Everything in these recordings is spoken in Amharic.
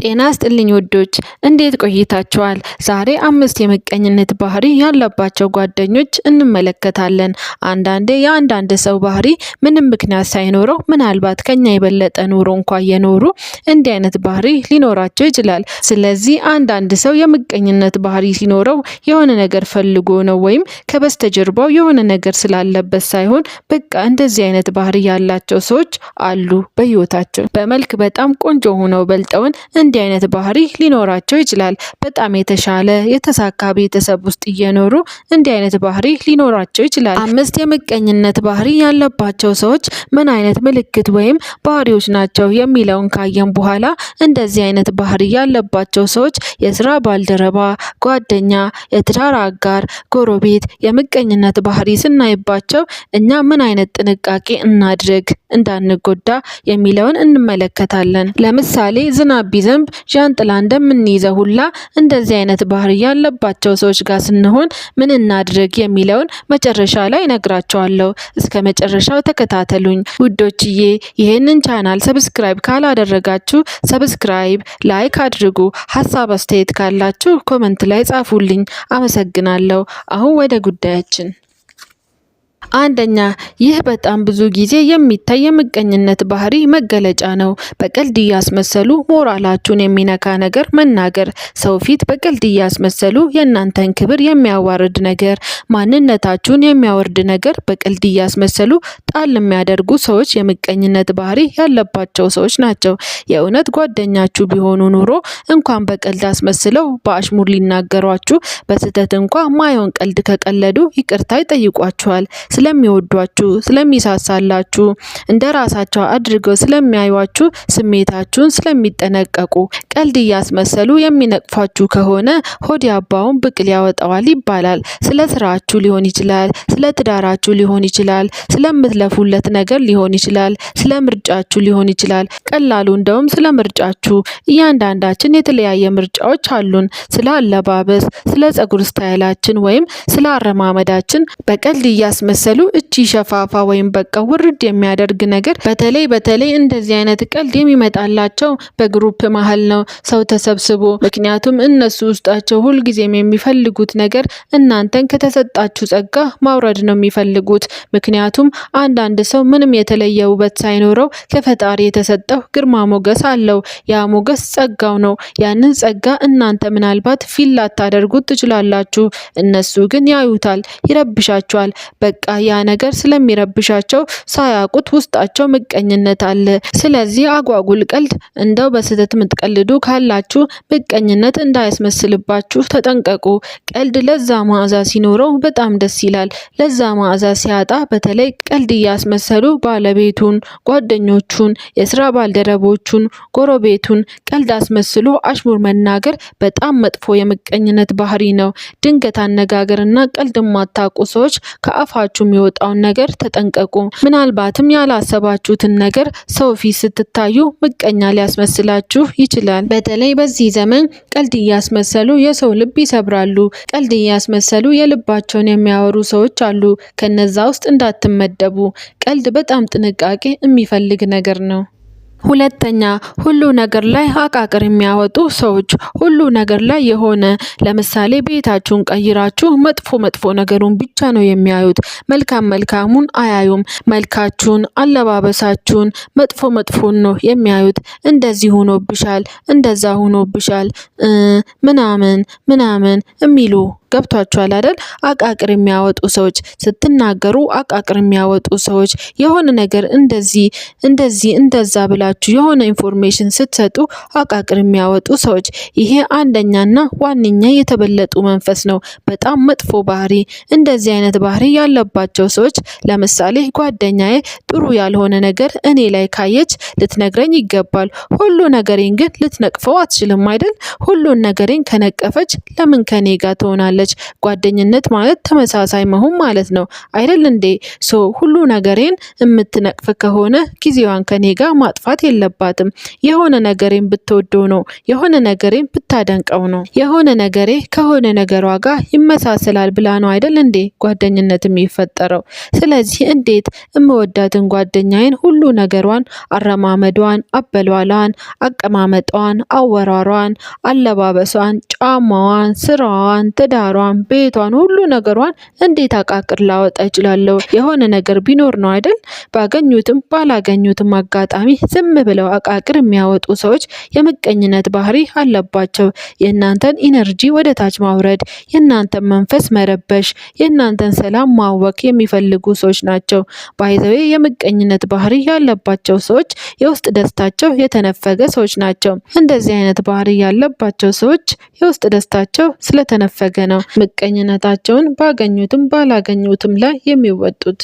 ጤና ይስጥልኝ ውዶች እንዴት ቆይታችኋል? ዛሬ 5 የምቀኝነት ባህሪ ያለባቸው ጓደኞች እንመለከታለን። አንዳንዴ የአንዳንድ ሰው ባህሪ ምንም ምክንያት ሳይኖረው ምናልባት ከኛ የበለጠ ኑሮ እንኳን የኖሩ እንዲህ አይነት ባህሪ ሊኖራቸው ይችላል። ስለዚህ አንዳንድ ሰው የምቀኝነት ባህሪ ሲኖረው የሆነ ነገር ፈልጎ ነው ወይም ከበስተጀርባው የሆነ ነገር ስላለበት ሳይሆን በቃ እንደዚህ አይነት ባህሪ ያላቸው ሰዎች አሉ በህይወታቸው። በመልክ በጣም ቆንጆ ሆነው በልጠውን እንዲህ አይነት ባህሪ ሊኖራቸው ይችላል። በጣም የተሻለ የተሳካ ቤተሰብ ውስጥ እየኖሩ እንዲህ አይነት ባህሪ ሊኖራቸው ይችላል። 5 የምቀኝነት ባህሪ ያለባቸው ሰዎች ምን አይነት ምልክት ወይም ባህሪዎች ናቸው የሚለውን ካየን በኋላ እንደዚህ አይነት ባህሪ ያለባቸው ሰዎች የስራ ባልደረባ፣ ጓደኛ፣ የትዳር አጋር፣ ጎረቤት የምቀኝነት ባህሪ ስናይባቸው እኛ ምን አይነት ጥንቃቄ እናድርግ እንዳንጎዳ የሚለውን እንመለከታለን። ለምሳሌ ዝናብ ቢዘንብ ዣንጥላ እንደምንይዘው ሁላ እንደዚህ አይነት ባህሪ ያለባቸው ሰዎች ጋር ስንሆን ምን እናድርግ የሚለውን መጨረሻ ላይ ነግራቸዋለሁ። እስከ መጨረሻው ተከታተሉኝ ውዶችዬ። ይሄንን ቻናል ሰብስክራይብ ካላደረጋችሁ ሰብስክራይብ፣ ላይክ አድርጉ። ሀሳብ አስተያየት ካላችሁ ኮሜንት ላይ ጻፉልኝ። አመሰግናለሁ። አሁን ወደ ጉዳያችን። አንደኛ፣ ይህ በጣም ብዙ ጊዜ የሚታይ የምቀኝነት ባህሪ መገለጫ ነው። በቀልድ እያስመሰሉ ሞራላችሁን የሚነካ ነገር መናገር። ሰው ፊት በቀልድ እያስመሰሉ የእናንተን ክብር የሚያዋርድ ነገር፣ ማንነታችሁን የሚያወርድ ነገር በቀልድ እያስመሰሉ ጣል የሚያደርጉ ሰዎች የምቀኝነት ባህሪ ያለባቸው ሰዎች ናቸው። የእውነት ጓደኛችሁ ቢሆኑ ኑሮ እንኳን በቀልድ አስመስለው በአሽሙር ሊናገሯችሁ፣ በስህተት እንኳን ማየውን ቀልድ ከቀለዱ ይቅርታ ይጠይቋችኋል። ስለሚወዷችሁ፣ ስለሚሳሳላችሁ፣ እንደራሳቸው አድርገው ስለሚያዩአችሁ፣ ስሜታችሁን ስለሚጠነቀቁ። ቀልድ እያስመሰሉ የሚነቅፏችሁ ከሆነ ሆድ ያባውን ብቅል ያወጣዋል ይባላል። ስለ ስራችሁ ሊሆን ይችላል፣ ስለ ትዳራችሁ ሊሆን ይችላል፣ ስለምትለፉለት ነገር ሊሆን ይችላል፣ ስለ ምርጫችሁ ሊሆን ይችላል። ቀላሉ እንደውም ስለ ምርጫችሁ። እያንዳንዳችን የተለያየ ምርጫዎች አሉን። ስለ አለባበስ፣ ስለ ጸጉር ስታይላችን ወይም ስለ አረማመዳችን በቀልድ እያስመሰሉ እቺ ሸፋፋ ወይም በቃ ውርድ የሚያደርግ ነገር። በተለይ እንደዚህ አይነት ቀልድ የሚመጣላቸው በግሩፕ መሀል ነው፣ ሰው ተሰብስቦ። ምክንያቱም እነሱ ውስጣቸው ሁልጊዜም የሚፈልጉት ነገር እናንተን ከተሰጣችሁ ጸጋ ማውረድ ነው የሚፈልጉት። ምክንያቱም አንዳንድ ሰው ምንም የተለየ ውበት ሳይኖረው ከፈጣሪ የተሰጠው ግርማ ሞገስ አለው። ያ ሞገስ ጸጋው ነው። ያንን ጸጋ እናንተ ምናልባት ፊል ላታደርጉት ትችላላችሁ። እነሱ ግን ያዩታል፣ ይረብሻቸዋል። በቃ ያ ነገር ስለሚረብሻቸው ሳያውቁት ውስጣቸው ምቀኝነት አለ። ስለዚህ አጓጉል ቀልድ እንደው በስህተት የምትቀልዱ ካላችሁ ምቀኝነት እንዳያስመስልባችሁ ተጠንቀቁ። ቀልድ ለዛ መዓዛ ሲኖረው በጣም ደስ ይላል። ለዛ መዓዛ ሲያጣ በተለይ ቀልድ እያስመሰሉ ባለቤቱን፣ ጓደኞቹን፣ የስራ ባልደረቦቹን፣ ጎረቤቱን ቀልድ አስመስሎ አሽሙር መናገር በጣም መጥፎ የምቀኝነት ባህሪ ነው። ድንገት አነጋገርና ቀልድ የማታውቁ ሰዎች ከአፋችሁ የሚወጣውን ነገር ተጠንቀቁ። ምናልባትም ያላሰባችሁትን ነገር ሰው ፊት ስትታዩ ምቀኛ ሊያስመስላችሁ ይችላል። በተለይ በዚህ ዘመን ቀልድ እያስመሰሉ የሰው ልብ ይሰብራሉ። ቀልድ እያስመሰሉ የልባቸውን የሚያወሩ ሰዎች አሉ። ከነዛ ውስጥ እንዳትመደቡ። ቀልድ በጣም ጥንቃቄ የሚፈልግ ነገር ነው። ሁለተኛ፣ ሁሉ ነገር ላይ አቃቅር የሚያወጡ ሰዎች። ሁሉ ነገር ላይ የሆነ ለምሳሌ ቤታችሁን ቀይራችሁ መጥፎ ነገሩን ብቻ ነው የሚያዩት። መልካሙን አያዩም። መልካችሁን፣ አለባበሳችሁን፣ መጥፎን ነው የሚያዩት። እንደዚህ ሆኖብሻል፣ እንደዛ ሆኖብሻል ምናምን የሚሉ ገብቷችኋል አይደል? አቃቅር የሚያወጡ ሰዎች ስትናገሩ፣ አቃቅር የሚያወጡ ሰዎች የሆነ ነገር እንደዛ ብላችሁ የሆነ ኢንፎርሜሽን ስትሰጡ አቃቅር የሚያወጡ ሰዎች፣ ይሄ አንደኛና ዋነኛ የተበለጡ መንፈስ ነው። በጣም መጥፎ ባህሪ። እንደዚህ አይነት ባህሪ ያለባቸው ሰዎች ለምሳሌ ጓደኛዬ ጥሩ ያልሆነ ነገር እኔ ላይ ካየች ልትነግረኝ ይገባል። ሁሉ ነገሬን ግን ልትነቅፈው አትችልም አይደል? ሁሉን ነገሬን ከነቀፈች ለምን ከኔ ጋር ትሆናለች? ትላለች። ጓደኝነት ማለት ተመሳሳይ መሆን ማለት ነው አይደል እንዴ? ሁሉ ነገሬን የምትነቅፍ ከሆነ ጊዜዋን ከኔ ጋር ማጥፋት የለባትም። የሆነ ነገሬን ብትወደው ነው፣ የሆነ ነገሬን ብታደንቀው ነው፣ የሆነ ነገሬ ከሆነ ነገሯ ጋር ይመሳሰላል ብላ ነው አይደል እንዴ ጓደኝነት የሚፈጠረው። ስለዚህ እንዴት የምወዳትን ጓደኛዬን ሁሉ ነገሯን፣ አረማመዷን፣ አበሏሏን፣ አቀማመጧን፣ አወራሯን፣ አለባበሷን፣ ጫማዋን፣ ስራዋን፣ ትዳሯን፣ ቤቷን፣ ሁሉ ነገሯን እንዴት አቃቅር ላወጣ እችላለሁ? የሆነ ነገር ቢኖር ነው አይደል? ባገኙትም ባላገኙትም አጋጣሚ ዝም ብለው አቃቅር የሚያወጡ ሰዎች የምቀኝነት ባህሪ አለባቸው። የእናንተን ኢነርጂ ወደ ታች ማውረድ፣ የእናንተን መንፈስ መረበሽ፣ የእናንተን ሰላም ማወክ የሚፈልጉ ሰዎች ናቸው። ባይዘዌ የምቀኝነት ባህሪ ያለባቸው ሰዎች የውስጥ ደስታቸው የተነፈገ ሰዎች ናቸው። እንደዚህ አይነት ባህሪ ያለባቸው ሰዎች የውስጥ ደስታቸው ስለተነፈገ ነው ምቀኝነታቸውን ባገኙትም ባላገኙትም ላይ የሚወጡት።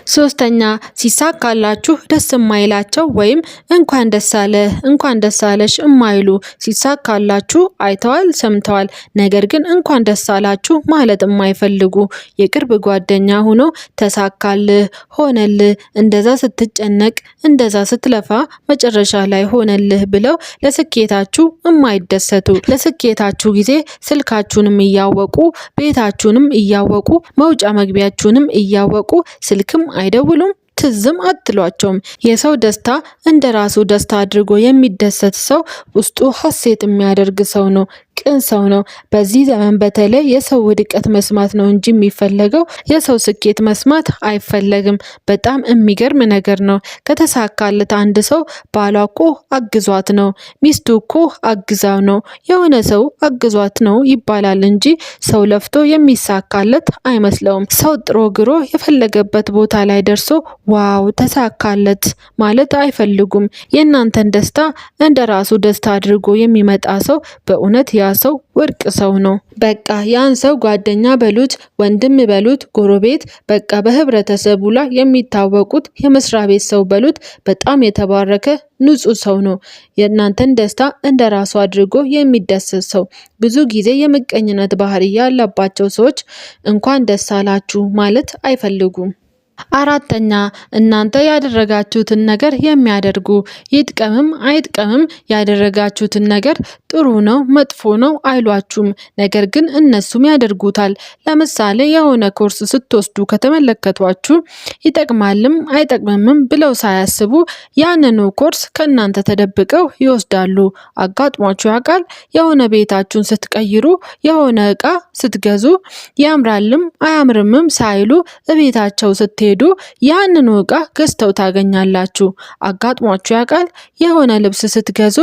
ሶስተኛ ሲሳካላችሁ ደስ የማይላቸው ወይም እንኳን ደስ አለህ እንኳን ደስ አለሽ የማይሉ ሲሳካላችሁ አይተዋል ሰምተዋል፣ ነገር ግን እንኳን ደስ አላችሁ ማለት የማይፈልጉ የቅርብ ጓደኛ ሆኖ ተሳካልህ ሆነልህ እንደዛ ስትጨነቅ እንደዛ ስትለፋ መጨረሻ ላይ ሆነልህ ብለው ለስኬታችሁ የማይደሰቱ፣ ለስኬታችሁ ጊዜ ስልካችሁንም እያወቁ ቤታችሁንም እያወቁ መውጫ መግቢያችሁንም እያወቁ ስልክ አይደውሉም፣ ትዝም አትሏቸውም። የሰው ደስታ እንደ ራሱ ደስታ አድርጎ የሚደሰት ሰው ውስጡ ሀሴት የሚያደርግ ሰው ነው፣ ቅን ሰው ነው። በዚህ ዘመን በተለይ የሰው ውድቀት መስማት ነው እንጂ የሚፈለገው የሰው ስኬት መስማት አይፈለግም። በጣም የሚገርም ነገር ነው። ከተሳካለት አንድ ሰው ባሏ እኮ አግዟት ነው፣ ሚስቱ እኮ አግዛው ነው፣ የሆነ ሰው አግዟት ነው ይባላል እንጂ ሰው ለፍቶ የሚሳካለት አይመስለውም። ሰው ጥሮ ግሮ የፈለገበት ቦታ ላይ ደርሶ ዋው ተሳካለት ማለት አይፈልጉም። የእናንተን ደስታ እንደ ራሱ ደስታ አድርጎ የሚመጣ ሰው በእውነት ያ ሰው ወርቅ ሰው ነው። በቃ ያን ሰው ጓደኛ በሉት፣ ወንድም በሉት፣ ጎረቤት፣ በቃ በህብረተሰቡ ላይ የሚታወቁት የመስሪያ ቤት ሰው በሉት፣ በጣም የተባረከ ንጹህ ሰው ነው። የእናንተን ደስታ እንደ ራሱ አድርጎ የሚደሰት ሰው። ብዙ ጊዜ የምቀኝነት ባህሪ ያለባቸው ሰዎች እንኳን ደስ አላችሁ ማለት አይፈልጉም። አራተኛ እናንተ ያደረጋችሁትን ነገር የሚያደርጉ፣ ይጥቀምም አይጥቀምም ያደረጋችሁትን ነገር ጥሩ ነው መጥፎ ነው አይሏችሁም፣ ነገር ግን እነሱም ያደርጉታል። ለምሳሌ የሆነ ኮርስ ስትወስዱ ከተመለከቷችሁ ይጠቅማልም አይጠቅምም ብለው ሳያስቡ ያንኑ ኮርስ ከእናንተ ተደብቀው ይወስዳሉ። አጋጥሟችሁ ያውቃል? የሆነ ቤታችሁን ስትቀይሩ፣ የሆነ እቃ ስትገዙ ያምራልም አያምርምም ሳይሉ እቤታቸው ስትሄዱ ያንኑ እቃ ገዝተው ታገኛላችሁ። አጋጥሟችሁ ያውቃል? የሆነ ልብስ ስትገዙ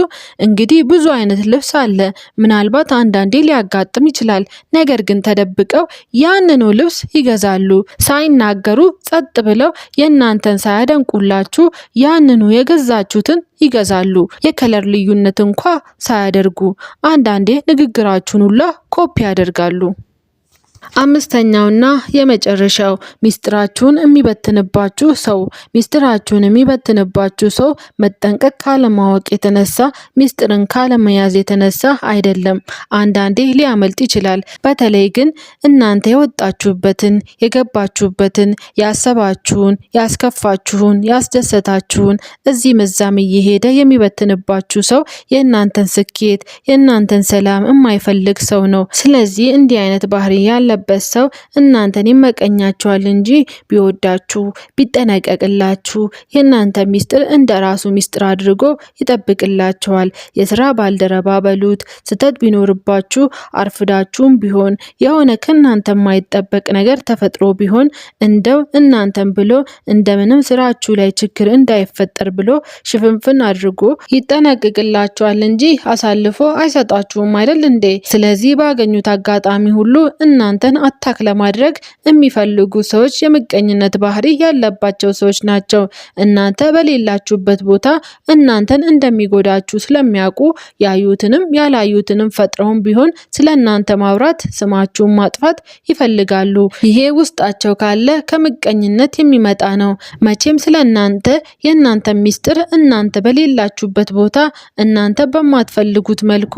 እንግዲህ ብዙ አይነት ልብስ አለ። ምናልባት አንዳንዴ ሊያጋጥም ይችላል። ነገር ግን ተደብቀው ያንኑ ልብስ ይገዛሉ። ሳይናገሩ ጸጥ ብለው የእናንተን ሳያደንቁላችሁ ያንኑ የገዛችሁትን ይገዛሉ። የከለር ልዩነት እንኳ ሳያደርጉ አንዳንዴ ንግግራችሁን ሁላ ኮፒ ያደርጋሉ። አምስተኛውና የመጨረሻው ሚስጥራችሁን የሚበትንባችሁ ሰው። ሚስጥራችሁን የሚበትንባችሁ ሰው መጠንቀቅ ካለማወቅ የተነሳ ሚስጥርን ካለመያዝ የተነሳ አይደለም። አንዳንዴ ሊያመልጥ ይችላል። በተለይ ግን እናንተ የወጣችሁበትን የገባችሁበትን ያሰባችሁን ያስከፋችሁን ያስደሰታችሁን እዚህ መዛም እየሄደ የሚበትንባችሁ ሰው የእናንተን ስኬት የእናንተን ሰላም የማይፈልግ ሰው ነው። ስለዚህ እንዲህ አይነት ባህሪ ያለ በት ሰው እናንተን ይመቀኛችኋል እንጂ ቢወዳችሁ ቢጠነቀቅላችሁ የእናንተ ሚስጥር እንደ ራሱ ሚስጥር አድርጎ ይጠብቅላችኋል። የስራ ባልደረባ በሉት፣ ስተት ቢኖርባችሁ አርፍዳችሁም ቢሆን የሆነ ከእናንተ የማይጠበቅ ነገር ተፈጥሮ ቢሆን እንደው እናንተን ብሎ እንደምንም ስራችሁ ላይ ችግር እንዳይፈጠር ብሎ ሽፍንፍን አድርጎ ይጠነቅቅላችኋል እንጂ አሳልፎ አይሰጣችሁም አይደል እንዴ? ስለዚህ ባገኙት አጋጣሚ ሁሉ እናንተ እናንተን አታክ ለማድረግ የሚፈልጉ ሰዎች የምቀኝነት ባህሪ ያለባቸው ሰዎች ናቸው። እናንተ በሌላችሁበት ቦታ እናንተን እንደሚጎዳችሁ ስለሚያውቁ ያዩትንም ያላዩትንም ፈጥረውም ቢሆን ስለ እናንተ ማውራት፣ ስማችሁን ማጥፋት ይፈልጋሉ። ይሄ ውስጣቸው ካለ ከምቀኝነት የሚመጣ ነው። መቼም ስለ እናንተ የእናንተ ሚስጥር እናንተ በሌላችሁበት ቦታ እናንተ በማትፈልጉት መልኩ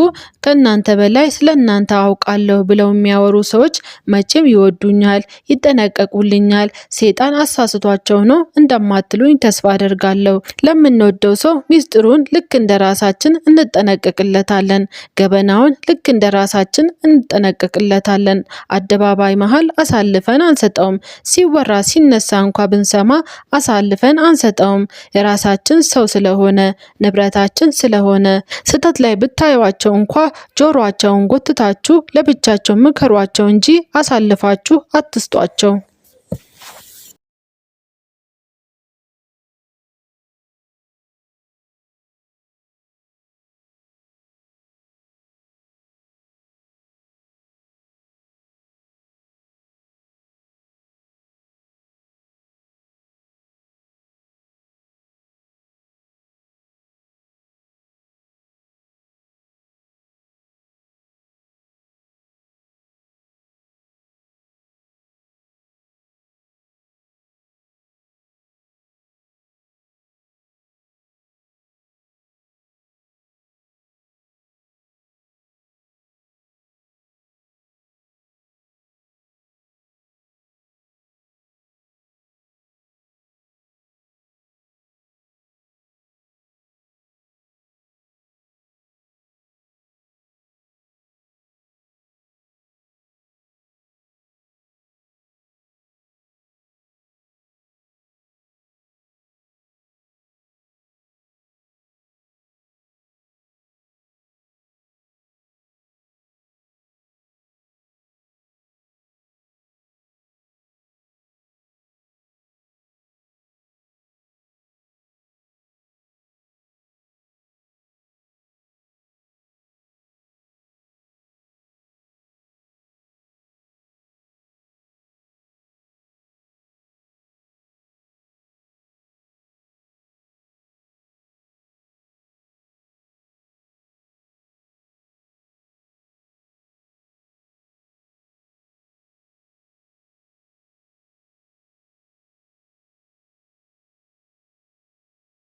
ከእናንተ በላይ ስለ እናንተ አውቃለሁ ብለው የሚያወሩ ሰዎች መቼም ይወዱኛል፣ ይጠነቀቁልኛል፣ ሴጣን አሳስቷቸው ነው እንደማትሉኝ ተስፋ አደርጋለሁ። ለምንወደው ሰው ሚስጥሩን ልክ እንደ ራሳችን እንጠነቀቅለታለን። ገበናውን ልክ እንደ ራሳችን እንጠነቀቅለታለን። አደባባይ መሃል አሳልፈን አንሰጠውም። ሲወራ ሲነሳ እንኳ ብንሰማ አሳልፈን አንሰጠውም። የራሳችን ሰው ስለሆነ ንብረታችን ስለሆነ ስህተት ላይ ብታዩዋቸው እንኳ ጆሮአቸውን ጎትታችሁ ለብቻቸው ምከሯቸው እንጂ አሳልፋችሁ አትስጧቸው።